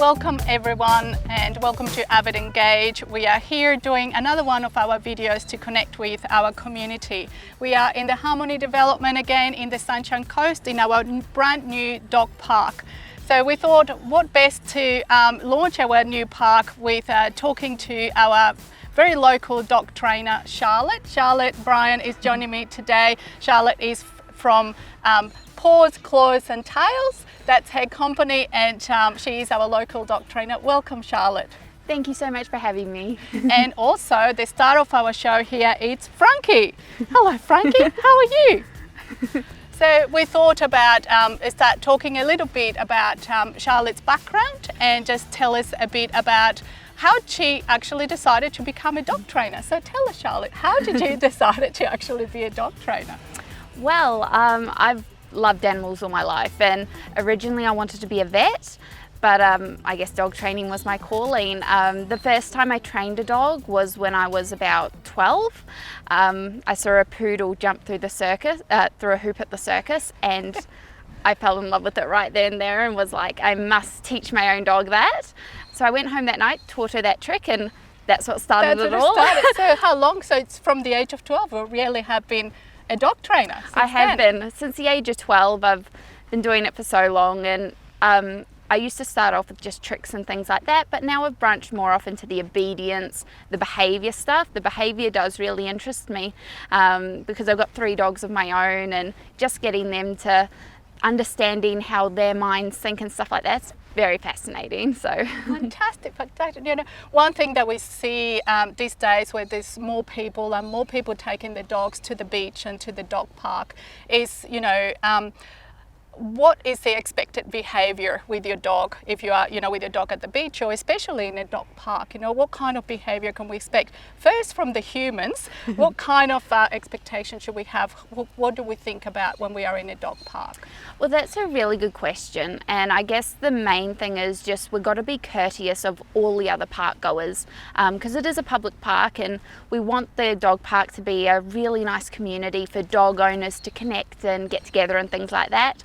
Welcome everyone and welcome to Avid Engage. We are here doing another one of our videos to connect with our community. We are in the Harmony Development again in the Sunshine Coast in our brand new dog park. So we thought what best to launch our new park with talking to our very local dog trainer Charlotte. Charlotte Bryan is joining me today. Charlotte is from Paws, Claws and Tails. That's her company and she is our local dog trainer. Welcome Charlotte. Thank you so much for having me. And also the star of our show here is Frankie. Hello Frankie, how are you? So we thought about start talking a little bit about Charlotte's background and just tell us a bit about how she actually decided to become a dog trainer. So tell us Charlotte, how did you decide to actually be a dog trainer? Well, I've loved animals all my life and originally I wanted to be a vet, but I guess dog training was my calling. The first time I trained a dog was when I was about 12. I saw a poodle jump through the circus, through a hoop at the circus, and I fell in love with it right then and there and was like, I must teach my own dog that. So I went home that night, taught her that trick, and that's what started it all. So how long? So it's from the age of 12 or really have been a dog trainer? I have been. Since the age of 12, I've been doing it for so long, and I used to start off with just tricks and things like that, but now I've branched more off into the obedience, the behaviour stuff. The behaviour does really interest me because I've got 3 dogs of my own, and just getting them to understanding how their minds think and stuff like that's very fascinating. So fantastic. You know, one thing that we see these days where there's more people and more people taking their dogs to the beach and to the dog park is, you know, what is the expected behavior with your dog if you are, you know, with your dog at the beach or especially in a dog park? You know, what kind of behavior can we expect first from the humans? What kind of expectation should we have? What do we think about when we are in a dog park? Well, that's a really good question, and I guess the main thing is just we've got to be courteous of all the other park goers because it is a public park and we want the dog park to be a really nice community for dog owners to connect and get together and things like that.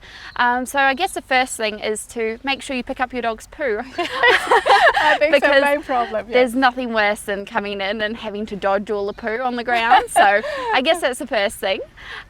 So I guess the first thing is to make sure you pick up your dog's poo. I think it's the main problem. Yeah. There's nothing worse than coming in and having to dodge all the poo on the ground. So I guess that's the first thing.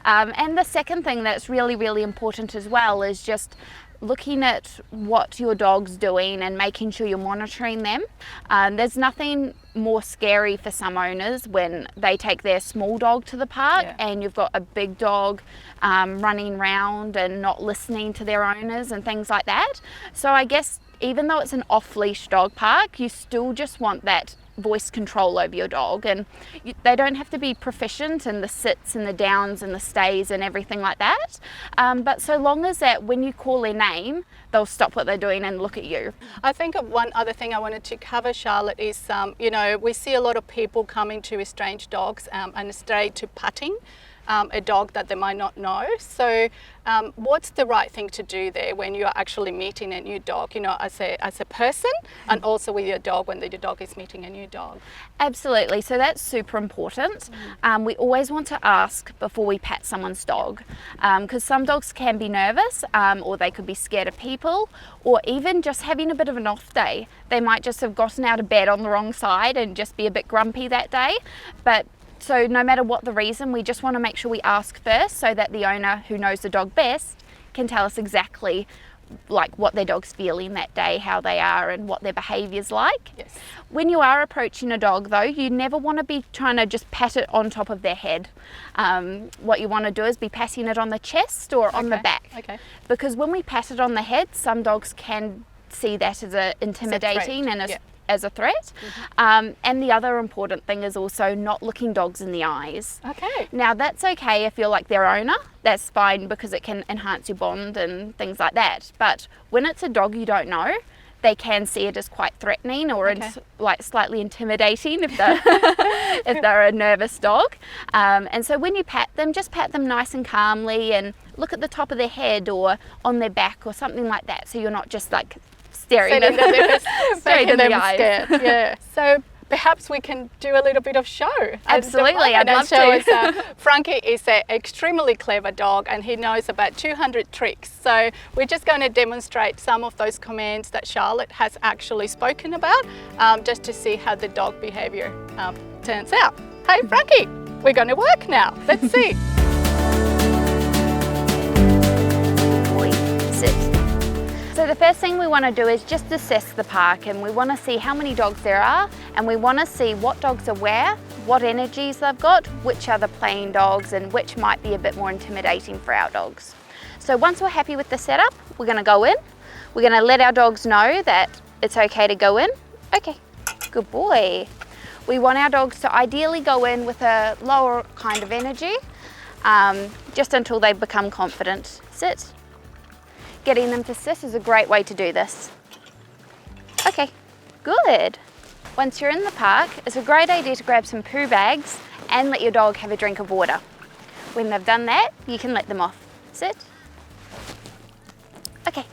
And the second thing that's really, really important as well is just looking at what your dog's doing and making sure you're monitoring them. There's nothing more scary for some owners when they take their small dog to the park and you've got a big dog running around and not listening to their owners and things like that. So I guess even though it's an off-leash dog park, you still just want that voice control over your dog, and they don't have to be proficient in the sits and the downs and the stays and everything like that, but so long as that when you call their name they'll stop what they're doing and look at you. I think one other thing I wanted to cover, Charlotte, is you know, we see a lot of people coming to estranged dogs and straight to patting a dog that they might not know. So what's the right thing to do there when you're actually meeting a new dog, you know, as a person and also with your dog when your dog is meeting a new dog? Absolutely, so that's super important. We always want to ask before we pat someone's dog because some dogs can be nervous or they could be scared of people or even just having a bit of an off day. They might just have gotten out of bed on the wrong side and just be a bit grumpy that day. But so no matter what the reason, we just want to make sure we ask first so that the owner who knows the dog best can tell us exactly like what their dog's feeling that day, how they are and what their behaviour's like. Yes. When you are approaching a dog though, you never want to be trying to just pat it on top of their head. What you want to do is be patting it on the chest or on the back. Okay. Because when we pat it on the head, some dogs can see that as intimidating and as a threat. And the other important thing is also not looking dogs in the eyes. Okay. Now that's okay if you're like their owner, that's fine because it can enhance your bond and things like that. But when it's a dog you don't know, they can see it as quite threatening or like slightly intimidating if they're, if they're a nervous dog. And so when you pat them, just pat them nice and calmly and look at the top of their head or on their back or something like that, so you're not just like staring at them straight in the eyes. Yeah. So perhaps we can do a little bit of show. Absolutely, I'd love to. Frankie is an extremely clever dog and he knows about 200 tricks. So we're just going to demonstrate some of those commands that Charlotte has actually spoken about, just to see how the dog behavior turns out. Hey Frankie, we're going to work now. Let's see. Sit. So the first thing we want to do is just assess the park, and we want to see how many dogs there are, and we want to see what dogs are where, what energies they've got, which are the playing dogs and which might be a bit more intimidating for our dogs. So once we're happy with the setup, we're going to go in. We're going to let our dogs know that it's okay to go in. Okay, good boy. We want our dogs to ideally go in with a lower kind of energy, just until they become confident. Sit. Getting them to sit is a great way to do this. Okay, good. Once you're in the park, it's a great idea to grab some poo bags and let your dog have a drink of water. When they've done that, you can let them off. Sit. Okay.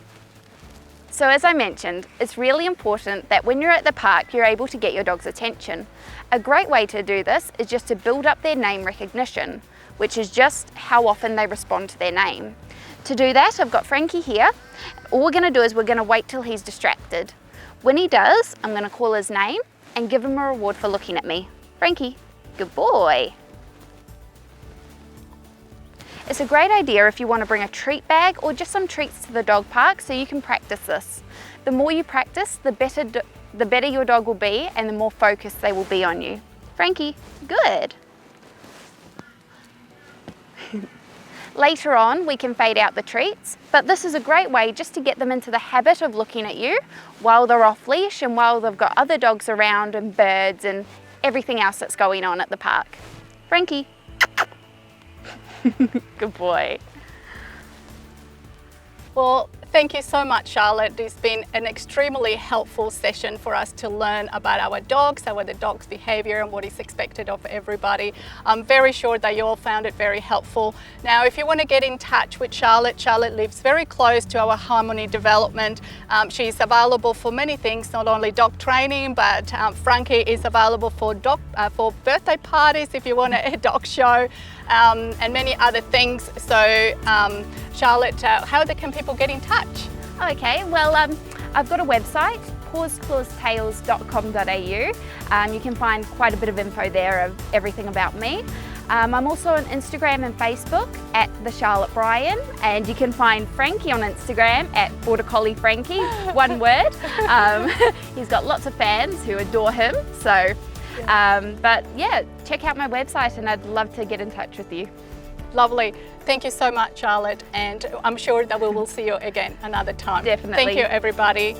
So as I mentioned, it's really important that when you're at the park, you're able to get your dog's attention. A great way to do this is just to build up their name recognition, which is just how often they respond to their name. To do that, I've got Frankie here. All we're going to do is we're going to wait till he's distracted. When he does, I'm going to call his name and give him a reward for looking at me. Frankie, good boy. It's a great idea if you want to bring a treat bag or just some treats to the dog park so you can practice this. The more you practice, the better your dog will be and the more focused they will be on you. Frankie, good. Later on, we can fade out the treats, but this is a great way just to get them into the habit of looking at you while they're off leash and while they've got other dogs around and birds and everything else that's going on at the park. Frankie. Good boy. Well, thank you so much, Charlotte. It's been an extremely helpful session for us to learn about our dogs, the dog's behavior and what is expected of everybody. I'm very sure that you all found it very helpful. Now, if you want to get in touch with Charlotte, Charlotte lives very close to our Harmony development. She's available for many things, not only dog training, but Frankie is available for birthday parties if you want a dog show, and many other things. So Charlotte, how can people get in touch? Okay, well, I've got a website, pawsclawstails.com.au. You can find quite a bit of info there of everything about me. I'm also on Instagram and Facebook at The Charlotte Bryan, and you can find Frankie on Instagram at Border Collie Frankie, one word. He's got lots of fans who adore him, so, but yeah, check out my website and I'd love to get in touch with you. Lovely. Thank you so much, Charlotte, and I'm sure that we will see you again another time. Definitely. Thank you, everybody.